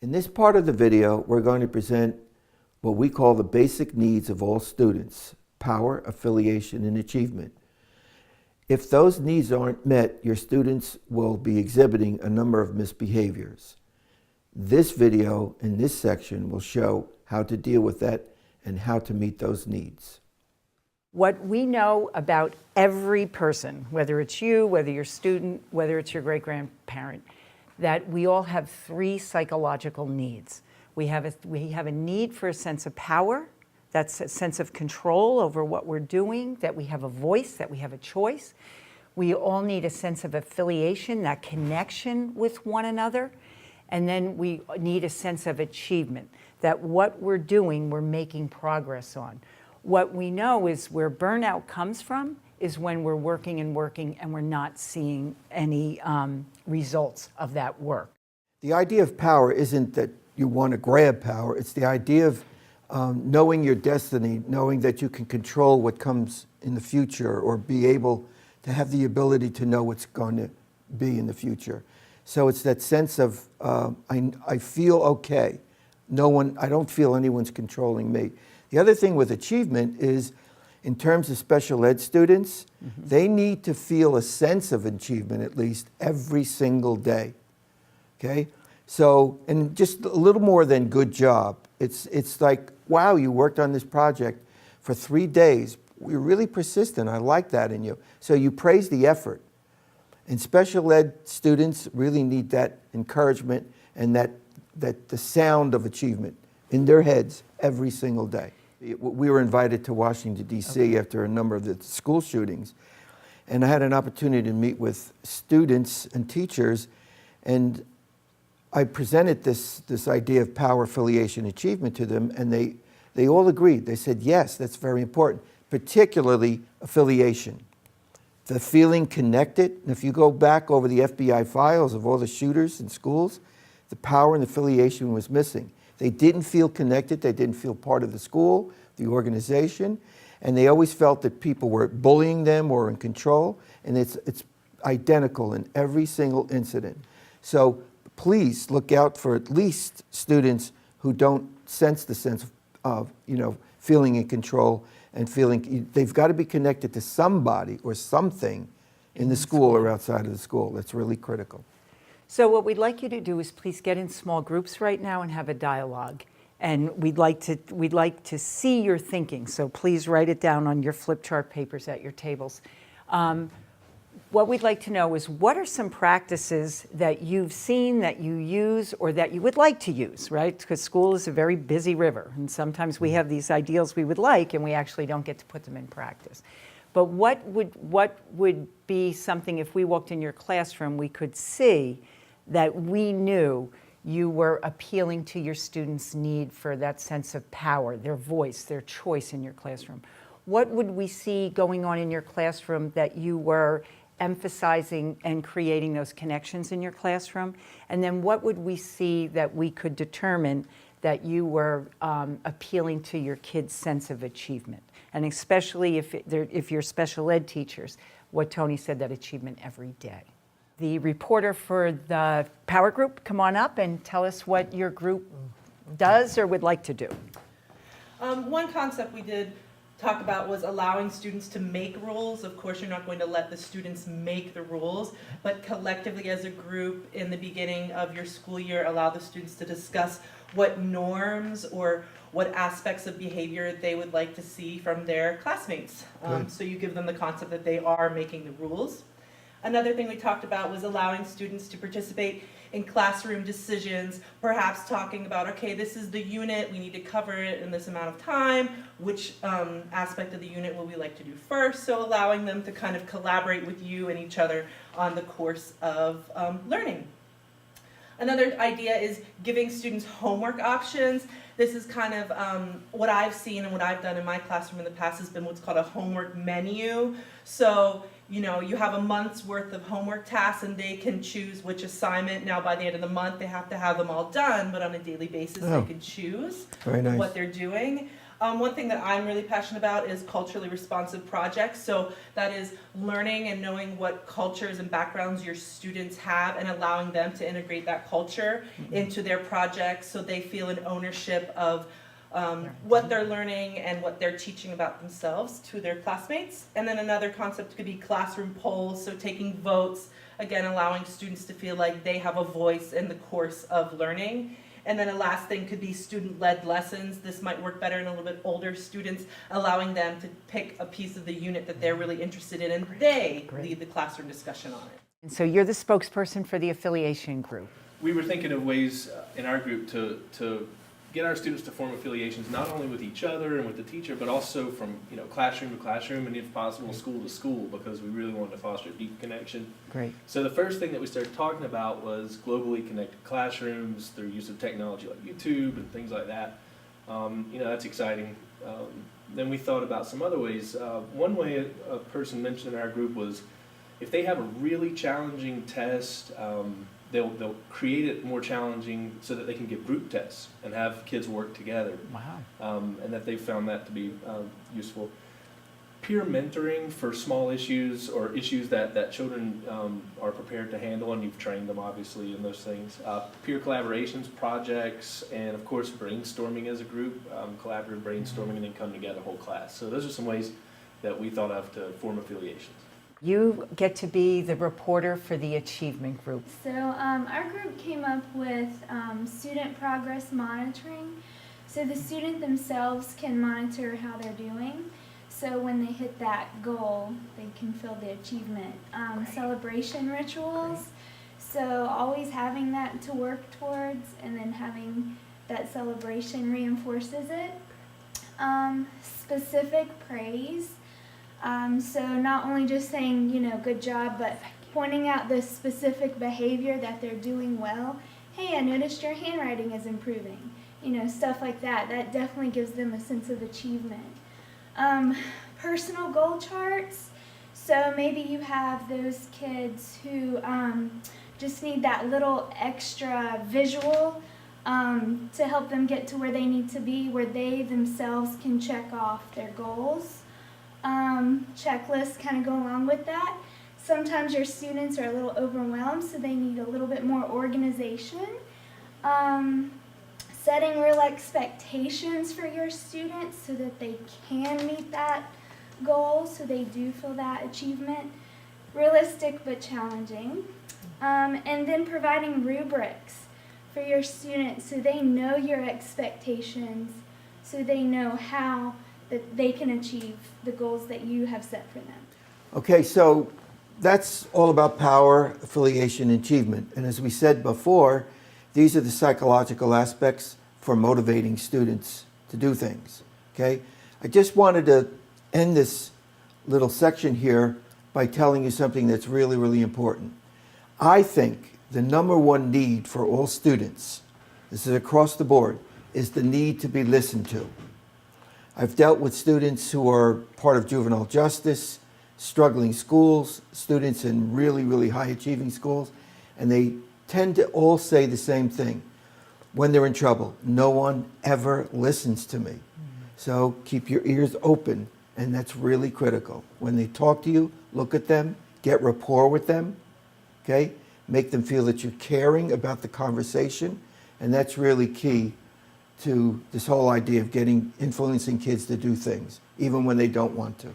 In this part of the video, we're going to present what we call the basic needs of all students: power, affiliation, and achievement. If those needs aren't met, your students will be exhibiting a number of misbehaviors. This video in this section will show how to deal with that and how to meet those needs. What we know about every person, whether it's you, whether you're a student, whether it's your great-grandparent, that we all have three psychological needs. We have a need for a sense of power, that's a sense of control over what we're doing, that we have a voice, that we have a choice. We all need a sense of affiliation, that connection with one another. And then we need a sense of achievement, that what we're doing, we're making progress on. What we know is where burnout comes from is when we're working and we're not seeing any results of that work. The idea of power isn't that you want to grab power. It's the idea of knowing your destiny, knowing that you can control what comes in the future or be able to have the ability to know what's going to be in the future. So it's that sense of I feel okay. I don't feel anyone's controlling me. The other thing with achievement is, in terms of special ed students, they need to feel a sense of achievement at least every single day. Okay? So, and just a little more than good job. It's like, wow, you worked on this project for 3 days. You're really persistent. I like that in you. So you praise the effort. And special ed students really need that encouragement and that the sound of achievement in their heads every single day. We were invited to Washington, D.C. after a number of the school shootings. And I had an opportunity to meet with students and teachers. And I presented this idea of power, affiliation, achievement to them. And they all agreed. They said, yes, that's very important, particularly affiliation. The feeling connected. And if you go back over the FBI files of all the shooters in schools, the power and affiliation was missing. They didn't feel connected. They didn't feel part of the school, the organization, and they always felt that people were bullying them or in control, and it's identical in every single incident. So please look out for at least students who don't sense the sense of feeling in control and feeling they've got to be connected to somebody or something in the school or outside of the school. That's really critical. So what we'd like you to do is please get in small groups right now and have a dialogue. And we'd like to see your thinking. So please write it down on your flip chart papers at your tables. What we'd like to know is, what are some practices that you've seen, that you use, or that you would like to use, right? Because school is a very busy river, and sometimes we have these ideals we would like, and we actually don't get to put them in practice. But what would be something, if we walked in your classroom, we could see that we knew you were appealing to your students' need for that sense of power, their voice, their choice in your classroom? What would we see going on in your classroom that you were emphasizing and creating those connections in your classroom? And then what would we see that we could determine that you were appealing to your kids' sense of achievement? And especially if you're special ed teachers, what Tony said, that achievement every day. The reporter for the Power Group, come on up and tell us what your group does or would like to do. One concept we did talk about was allowing students to make rules. Of course, you're not going to let the students make the rules, but collectively as a group in the beginning of your school year, allow the students to discuss what norms or what aspects of behavior they would like to see from their classmates. So you give them the concept that they are making the rules. Another thing we talked about was allowing students to participate in classroom decisions, perhaps talking about, okay, this is the unit, we need to cover it in this amount of time, which aspect of the unit will we like to do first? So allowing them to kind of collaborate with you and each other on the course of learning. Another idea is giving students homework options. This is kind of what I've seen and what I've done in my classroom in the past has been what's called a homework menu. So, you have a month's worth of homework tasks and they can choose which assignment. Now by the end of the month they have to have them all done, but on a daily basis they can choose what they're doing. One thing that I'm really passionate about is culturally responsive projects. So that is learning and knowing what cultures and backgrounds your students have and allowing them to integrate that culture into their projects so they feel an ownership of what they're learning and what they're teaching about themselves to their classmates. And then another concept could be classroom polls, so taking votes, again, allowing students to feel like they have a voice in the course of learning. And then a last thing could be student-led lessons. This might work better in a little bit older students, allowing them to pick a piece of the unit that they're really interested in, and they lead the classroom discussion on it. And so you're the spokesperson for the affiliation group. We were thinking of ways in our group to get our students to form affiliations, not only with each other and with the teacher, but also from classroom to classroom and if possible school to school, because we really wanted to foster a deep connection. Great. So the first thing that we started talking about was globally connected classrooms through use of technology like YouTube and things like that. That's exciting. Then we thought about some other ways. One way a person mentioned in our group was if they have a really challenging test, they'll create it more challenging so that they can give group tests and have kids work together. Wow. And that they found that to be useful. Peer mentoring for small issues or issues that children are prepared to handle, and you've trained them obviously in those things. Peer collaborations, projects, and of course brainstorming as a group, collaborative brainstorming, and then come together whole class. So those are some ways that we thought of to form affiliations. You get to be the reporter for the achievement group. So our group came up with student progress monitoring. So the student themselves can monitor how they're doing. So when they hit that goal, they can feel the achievement. Celebration rituals. So always having that to work towards, and then having that celebration reinforces it. Specific praise. So not only just saying, good job, but pointing out the specific behavior that they're doing well. Hey, I noticed your handwriting is improving. Stuff like that. That definitely gives them a sense of achievement. Personal goal charts. So maybe you have those kids who just need that little extra visual to help them get to where they need to be, where they themselves can check off their goals. Checklists kind of go along with that. Sometimes your students are a little overwhelmed, so they need a little bit more organization. Setting real expectations for your students so that they can meet that goal, so they do feel that achievement. Realistic but challenging. And then providing rubrics for your students so they know your expectations, so they know how that they can achieve the goals that you have set for them. Okay, so that's all about power, affiliation, achievement. And as we said before, these are the psychological aspects for motivating students to do things. Okay? I just wanted to end this little section here by telling you something that's really, really important. I think the number one need for all students, this is across the board, is the need to be listened to. I've dealt with students who are part of juvenile justice, struggling schools, students in really, really high achieving schools, and they tend to all say the same thing when they're in trouble. No one ever listens to me. So keep your ears open, and that's really critical. When they talk to you, look at them, get rapport with them, okay? Make them feel that you're caring about the conversation, and that's really key to this whole idea of influencing kids to do things, even when they don't want to.